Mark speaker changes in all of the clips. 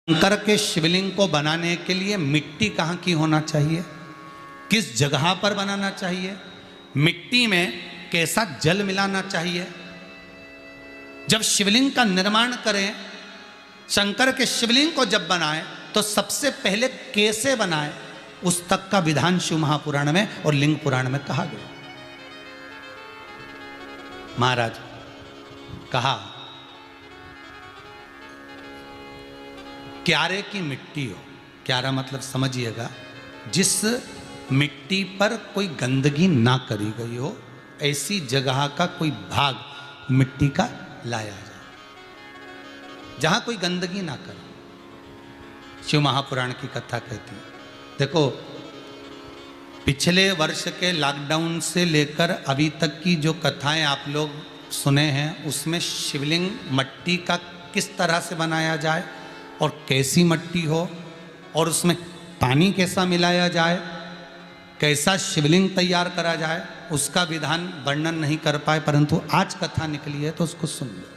Speaker 1: शंकर के शिवलिंग को बनाने के लिए मिट्टी कहाँ की होना चाहिए, किस जगह पर बनाना चाहिए, मिट्टी में कैसा जल मिलाना चाहिए। जब शिवलिंग का निर्माण करें, शंकर के शिवलिंग को जब बनाए तो सबसे पहले कैसे बनाए, उस तक का विधान शिव महापुराण में और लिंग पुराण में कहा गया। महाराज कहा, क्यारे की मिट्टी हो, क्यारा मतलब समझिएगा जिस मिट्टी पर कोई गंदगी ना करी गई हो, ऐसी जगह का कोई भाग मिट्टी का लाया जाए जहां कोई गंदगी ना करे। शिव महापुराण की कथा कहती है। देखो, पिछले वर्ष के लॉकडाउन से लेकर अभी तक की जो कथाएं आप लोग सुने हैं, उसमें शिवलिंग मट्टी का किस तरह से बनाया जाए और कैसी मट्टी हो और उसमें पानी कैसा मिलाया जाए, कैसा शिवलिंग तैयार करा जाए, उसका विधान वर्णन नहीं कर पाए, परंतु आज कथा निकली है तो उसको सुन लो।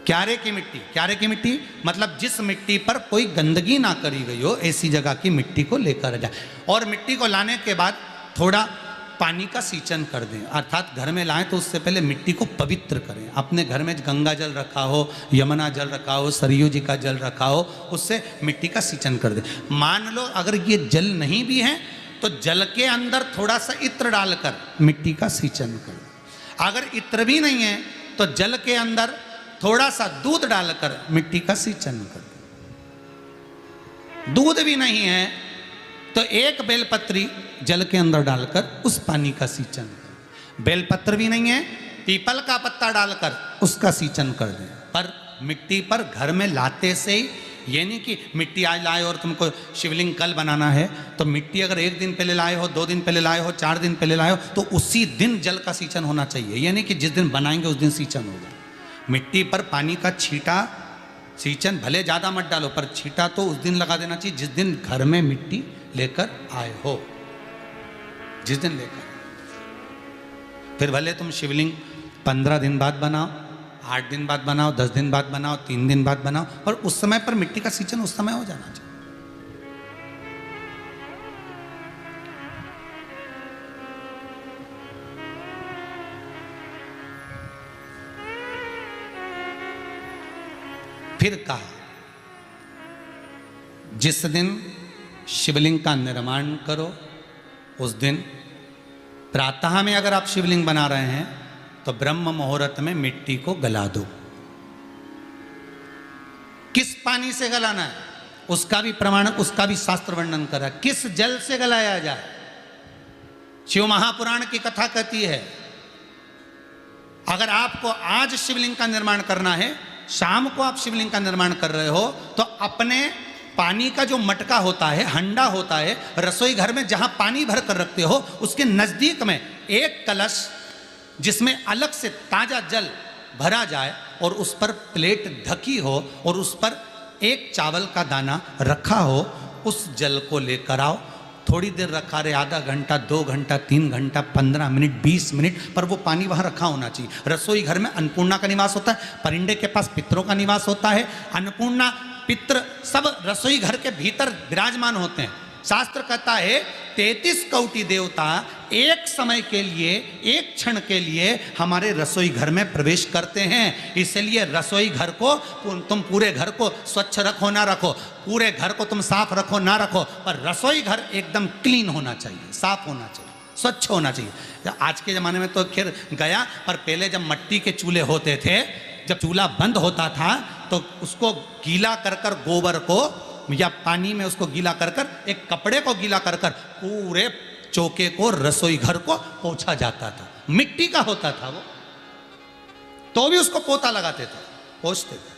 Speaker 1: क्यारे की मिट्टी, क्यारे की मिट्टी मतलब जिस मिट्टी पर कोई गंदगी ना करी गई हो, ऐसी जगह की मिट्टी को लेकर जाए और मिट्टी को लाने के बाद थोड़ा पानी का सींचन कर दें, अर्थात घर में लाएं तो उससे पहले मिट्टी को पवित्र करें। अपने घर में गंगा जल रखा हो, यमुना जल रखा हो, सरयू जी का जल रखा हो, उससे मिट्टी का सींचन कर दें। मान लो अगर ये जल नहीं भी है तो जल के अंदर थोड़ा सा इत्र डालकर मिट्टी का सींचन कर दें। अगर इत्र भी नहीं है तो जल के अंदर थोड़ा सा दूध डालकर मिट्टी का सींचन कर दें। दूध भी नहीं है तो एक बेलपत्री जल के अंदर डालकर उस पानी का सींचन करें। बेलपत्र भी नहीं है, पीपल का पत्ता डालकर उसका सींचन कर दें। पर मिट्टी पर घर में लाते से ही, ये नहीं कि मिट्टी आज लाए और तुमको शिवलिंग कल बनाना है, तो मिट्टी अगर एक दिन पहले लाए हो, 2 दिन पहले लाए हो, 4 दिन पहले लाए हो, तो उसी दिन जल का सींचन होना चाहिए। ये नहीं कि जिस दिन बनाएंगे उस दिन सींचन होगा। मिट्टी पर पानी का छींटा, सींचन भले ज़्यादा मत डालो, पर छींटा तो उस दिन लगा देना चाहिए जिस दिन घर में मिट्टी लेकर आए हो, जिस दिन लेकर। फिर भले तुम शिवलिंग 15 दिन बाद बनाओ, 8 दिन बाद बनाओ, 10 दिन बाद बनाओ, 3 दिन बाद बनाओ, और उस समय पर मिट्टी का सींचन उस समय हो जाना चाहिए। फिर कहा, जिस दिन शिवलिंग का निर्माण करो उस दिन प्रातः में अगर आप शिवलिंग बना रहे हैं तो ब्रह्म मुहूर्त में मिट्टी को गला दो। किस पानी से गलाना है उसका भी प्रमाण, उसका भी शास्त्र वर्णन करा। किस जल से गलाया जाए, शिव महापुराण की कथा कहती है। अगर आपको आज शिवलिंग का निर्माण करना है, शाम को आप शिवलिंग का निर्माण कर रहे हो, तो अपने पानी का जो मटका होता है, हंडा होता है, रसोई घर में जहां पानी भर कर रखते हो, उसके नजदीक में एक कलश जिसमें अलग से ताजा जल भरा जाए और उस पर प्लेट ढकी हो और उस पर एक चावल का दाना रखा हो, उस जल को लेकर आओ। थोड़ी देर रखा रहे, आधा घंटा, 2 घंटा, 3 घंटा, 15 मिनट, 20 मिनट, पर वो पानी वहाँ रखा होना चाहिए। रसोई घर में अन्नपूर्णा का निवास होता है, परिंदे के पास पितरों का निवास होता है। अन्नपूर्णा, पित्र सब रसोई घर के भीतर विराजमान होते हैं। शास्त्र कहता है 33 कोटि देवता एक समय के लिए, एक क्षण के लिए हमारे रसोई घर में प्रवेश करते हैं। इसलिए रसोई घर को तुम पूरे घर को स्वच्छ रखो ना रखो, पूरे घर को तुम साफ रखो ना रखो, पर रसोई घर एकदम क्लीन होना चाहिए, साफ होना चाहिए, स्वच्छ होना चाहिए। आज के ज़माने में तो खैर गया, पर पहले जब मिट्टी के चूल्हे होते थे, जब चूल्हा बंद होता था तो उसको गीला कर कर, गोबर को या पानी में उसको गीला कर कर, एक कपड़े को गीला कर कर पूरे चौके को, रसोई घर को पोंछा जाता था। मिट्टी का होता था वो, तो भी उसको पोता लगाते थे, पोंछते थे।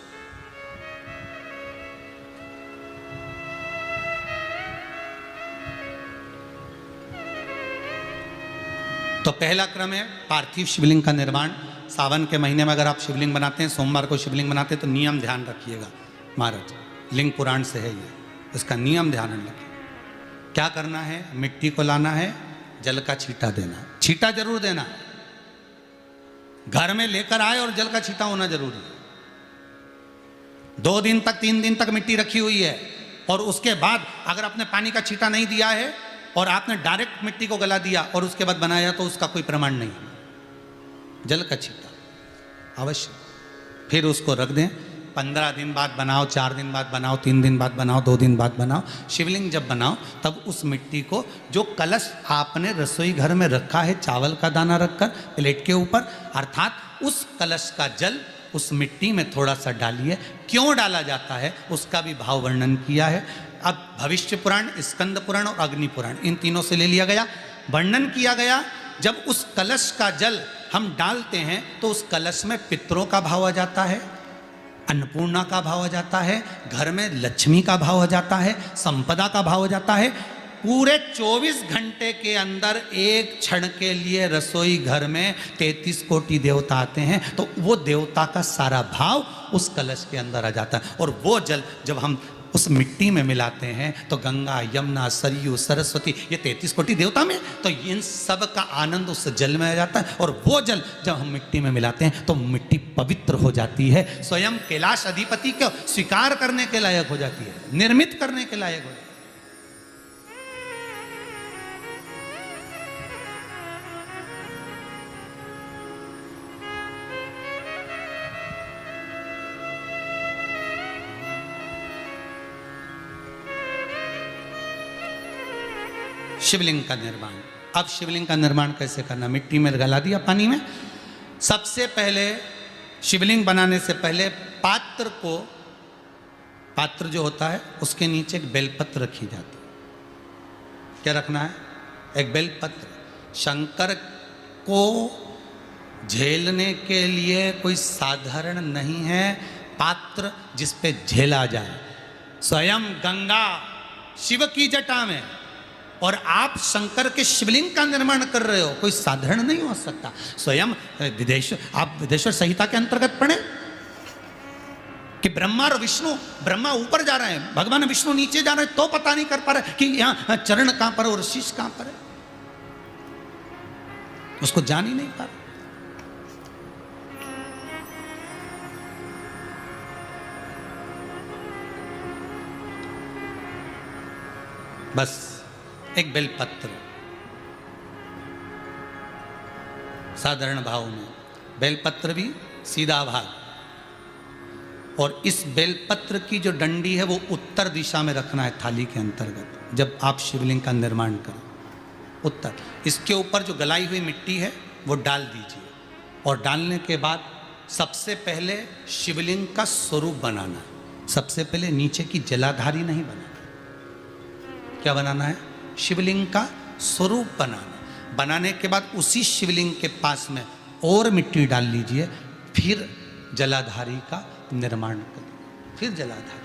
Speaker 1: तो पहला क्रम है पार्थिव शिवलिंग का निर्माण। सावन के महीने में अगर आप शिवलिंग बनाते हैं, सोमवार को शिवलिंग बनाते हैं, तो नियम ध्यान रखिएगा महाराज, लिंग पुराण से है ये, इसका नियम ध्यान रखिए। क्या करना है, मिट्टी को लाना है, जल का छींटा देना, छींटा जरूर देना, घर में लेकर आए और जल का छींटा होना जरूरी है। 2 दिन तक 3 दिन तक मिट्टी रखी हुई है, और उसके बाद अगर आपने पानी का छींटा नहीं दिया है और आपने डायरेक्ट मिट्टी को गला दिया और उसके बाद बनाया, तो उसका कोई प्रमाण नहीं। जल का छींटा अवश्य, फिर उसको रख दें। 15 दिन बाद बनाओ, 4 दिन बाद बनाओ, 3 दिन बाद बनाओ, 2 दिन बाद बनाओ। शिवलिंग जब बनाओ तब उस मिट्टी को, जो कलश आपने रसोई घर में रखा है चावल का दाना रखकर प्लेट के ऊपर, अर्थात उस कलश का जल उस मिट्टी में थोड़ा सा डालिए। क्यों डाला जाता है उसका भी भाव वर्णन किया है। अब भविष्य पुराण, स्कंद पुराण और अग्नि पुराण, इन तीनों से ले लिया गया। वर्णन किया गया, जब उस कलश का जल हम डालते हैं तो उस कलश में पितरों का भाव आ जाता है, अन्नपूर्णा का भाव आ जाता है, घर में लक्ष्मी का भाव आ जाता है, संपदा का भाव आ जाता है। पूरे 24 घंटे के अंदर एक क्षण के लिए रसोई घर में 33 कोटि देवता आते हैं, तो वो देवता का सारा भाव उस कलश के अंदर आ जाता है। और वो जल जब हम उस मिट्टी में मिलाते हैं तो गंगा, यमुना, सरयू, सरस्वती, ये 33 कोटि देवता में, तो इन सब का आनंद उस जल में आ जाता है। और वो जल जब हम मिट्टी में मिलाते हैं तो मिट्टी पवित्र हो जाती है, स्वयं कैलाश अधिपति को स्वीकार करने के लायक हो जाती है, निर्मित करने के लायक हो जाती है। शिवलिंग का निर्माण। अब शिवलिंग का निर्माण कैसे करना? मिट्टी में गला दिया पानी में। सबसे पहले शिवलिंग बनाने से पहले पात्र को, पात्र जो होता है उसके नीचे एक बेलपत्र रखी जाती है। क्या रखना है? एक बेलपत्र। शंकर को झेलने के लिए कोई साधारण नहीं है पात्र जिस पे झेला जाए। स्वयं गंगा शिव की जटा में, और आप शंकर के शिवलिंग का निर्माण कर रहे हो, कोई साधारण नहीं हो सकता। स्वयं आप विदेश्वर संहिता के अंतर्गत पढ़े कि ब्रह्मा और विष्णु, ब्रह्मा ऊपर जा रहे हैं, भगवान विष्णु नीचे जा रहे हैं, तो पता नहीं कर पा रहे कि यहां चरण कहां पर और शीश कहां पर है, उसको जान ही नहीं पा रहे। बस एक बेलपत्र, साधारण भाव में बेलपत्र भी सीधा भाग, और इस बेलपत्र की जो डंडी है वो उत्तर दिशा में रखना है थाली के अंतर्गत। जब आप शिवलिंग का निर्माण करें उत्तर, इसके ऊपर जो गलाई हुई मिट्टी है वो डाल दीजिए, और डालने के बाद सबसे पहले शिवलिंग का स्वरूप बनाना है। सबसे पहले नीचे की जलाधारी नहीं बनाना। क्या बनाना है? शिवलिंग का स्वरूप बनाना। बनाने के बाद उसी शिवलिंग के पास में और मिट्टी डाल लीजिए, फिर जलाधारी का निर्माण करिए। फिर जलाधारी,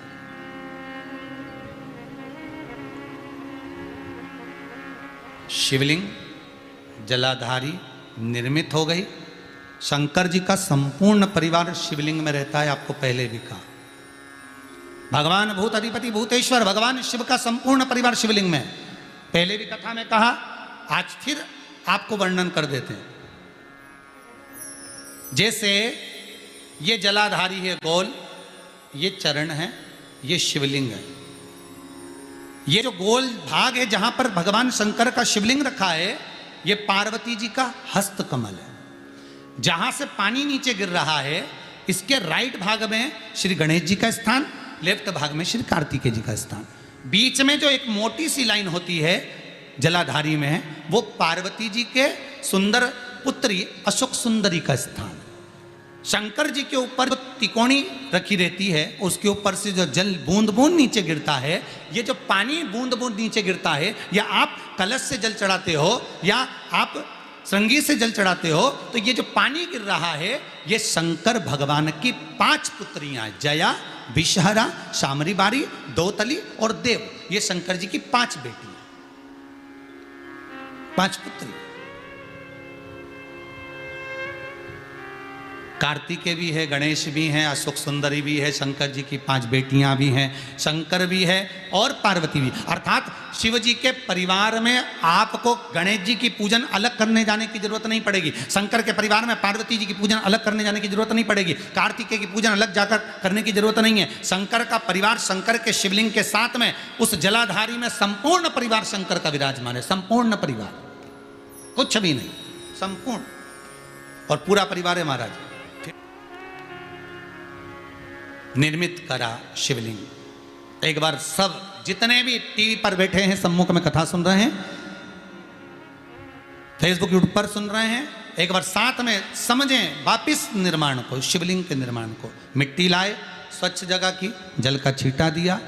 Speaker 1: शिवलिंग जलाधारी निर्मित हो गई। शंकर जी का संपूर्ण परिवार शिवलिंग में रहता है, आपको पहले भी कहा। भगवान भूत अधिपति भूतेश्वर, भगवान शिव का संपूर्ण परिवार शिवलिंग में, पहले भी कथा में कहा, आज फिर आपको वर्णन कर देते हैं। जैसे ये जलाधारी है गोल, ये चरण है, ये शिवलिंग है। ये जो गोल भाग है जहां पर भगवान शंकर का शिवलिंग रखा है, ये पार्वती जी का हस्त कमल है। जहां से पानी नीचे गिर रहा है, इसके राइट भाग में श्री गणेश जी का स्थान, लेफ्ट भाग में श्री कार्तिकेय जी का स्थान। बीच में जो एक मोटी सी लाइन होती है जलाधारी में, वो पार्वती जी के सुंदर पुत्री अशोक सुंदरी का स्थान। शंकर जी के ऊपर जो तिकोनी रखी रहती है, उसके ऊपर से जो जल बूंद बूंद नीचे गिरता है, ये जो पानी बूंद बूंद नीचे गिरता है, या आप कलश से जल चढ़ाते हो या आप श्रृंगी से जल चढ़ाते हो, तो ये जो पानी गिर रहा है, ये शंकर भगवान की 5 पुत्रियां, जया, विषहरा, शामरी बारी, दोतली और देव, ये शंकर जी की 5 बेटियां, 5 पुत्री। कार्तिकेय भी है, गणेश भी हैं, अशोक सुंदरी भी है, शंकर जी की 5 बेटियां भी हैं, शंकर भी है और पार्वती भी। अर्थात शिव जी के परिवार में आपको गणेश जी की पूजन अलग करने जाने की जरूरत नहीं पड़ेगी, शंकर के परिवार में पार्वती जी की पूजन अलग करने जाने की जरूरत नहीं पड़ेगी, कार्तिकेय की पूजन अलग जाकर करने की जरूरत नहीं है। शंकर का परिवार शंकर के शिवलिंग के साथ में उस जलाधारी में संपूर्ण परिवार शंकर का विराजमान है, संपूर्ण परिवार, कुछ भी नहीं, संपूर्ण, और पूरा परिवार है महाराज। निर्मित करा शिवलिंग। एक बार सब जितने भी टीवी पर बैठे हैं, सम्मुख में कथा सुन रहे हैं, फेसबुक यूट्यूब पर सुन रहे हैं, एक बार साथ में समझें वापिस निर्माण को, शिवलिंग के निर्माण को। मिट्टी लाए, स्वच्छ जगह की, जल का छींटा दिया,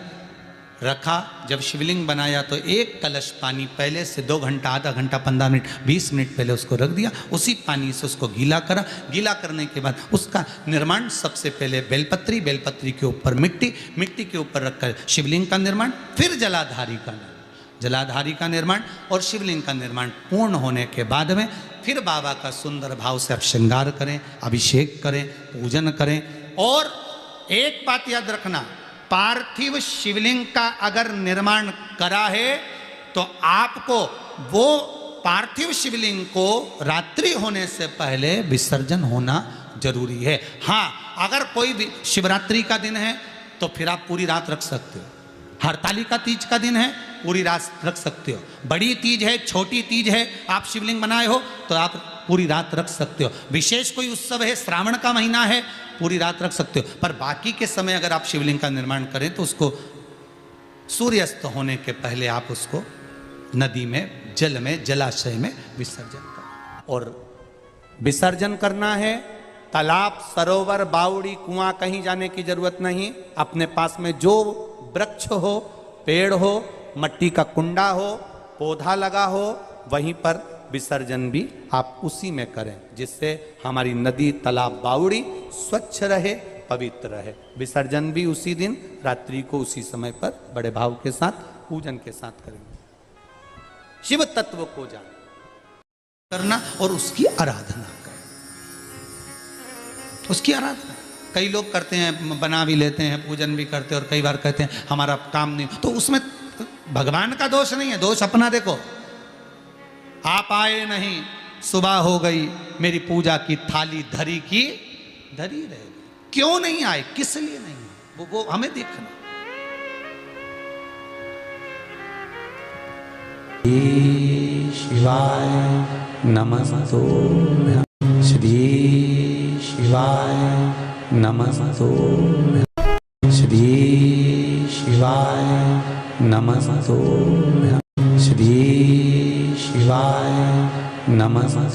Speaker 1: रखा। जब शिवलिंग बनाया तो एक कलश पानी पहले से 2 घंटा, आधा घंटा, 15 मिनट, 20 मिनट पहले उसको रख दिया, उसी पानी से उसको गीला करा। गीला करने के बाद उसका निर्माण सबसे पहले बेलपत्री, बेलपत्री के ऊपर मिट्टी, मिट्टी के ऊपर रखकर शिवलिंग का निर्माण, फिर जलाधारी का निर्माण, जलाधारी का निर्माण और शिवलिंग का निर्माण पूर्ण होने के बाद में फिर बाबा का सुंदर भाव से आप श्रृंगार करें, अभिषेक करें, पूजन करें। और एक बात याद रखना, पार्थिव शिवलिंग का अगर निर्माण करा है तो आपको वो पार्थिव शिवलिंग को रात्रि होने से पहले विसर्जन होना जरूरी है। हाँ, अगर कोई भी शिवरात्रि का दिन है तो फिर आप पूरी रात रख सकते हो, हरतालिका तीज का दिन है पूरी रात रख सकते हो, बड़ी तीज है, छोटी तीज है, आप शिवलिंग बनाए हो तो आप पूरी रात रख सकते हो, विशेष कोई उत्सव है, श्रावण का महीना है, पूरी रात रख सकते हो। पर बाकी के समय अगर आप शिवलिंग का निर्माण करें तो उसको सूर्यास्त होने के पहले आप उसको नदी में, जल में, जलाशय में विसर्जन करें। और विसर्जन करना है, तालाब, सरोवर, बावड़ी, कुआं कहीं जाने की जरूरत नहीं। अपने पास में जो वृक्ष हो, पेड़ हो, मट्टी का कुंडा हो, पौधा लगा हो, वहीं पर विसर्जन भी आप उसी में करें, जिससे हमारी नदी, तालाब, बावड़ी स्वच्छ रहे, पवित्र रहे। विसर्जन भी उसी दिन रात्रि को उसी समय पर बड़े भाव के साथ, पूजन के साथ करेंगे। शिव तत्व को जान करना और उसकी आराधना करना, उसकी आराधना। कई लोग करते हैं, बना भी लेते हैं, पूजन भी करते हैं, और कई बार कहते हैं हमारा काम नहीं, तो उसमें भगवान का दोष नहीं है, दोष अपना देखो। आप आए नहीं, सुबह हो गई, मेरी पूजा की थाली धरी की धरी रहेगी। क्यों नहीं आए, किस लिए नहीं आए, वो हमें देखना। शिवाय नमस्तुभ्यं, श्री शिवाय नमस्तुभ्यं, श्री शिवाय नमस्तुभ्यं, श्री शिवाय नमस्तुभ्यं।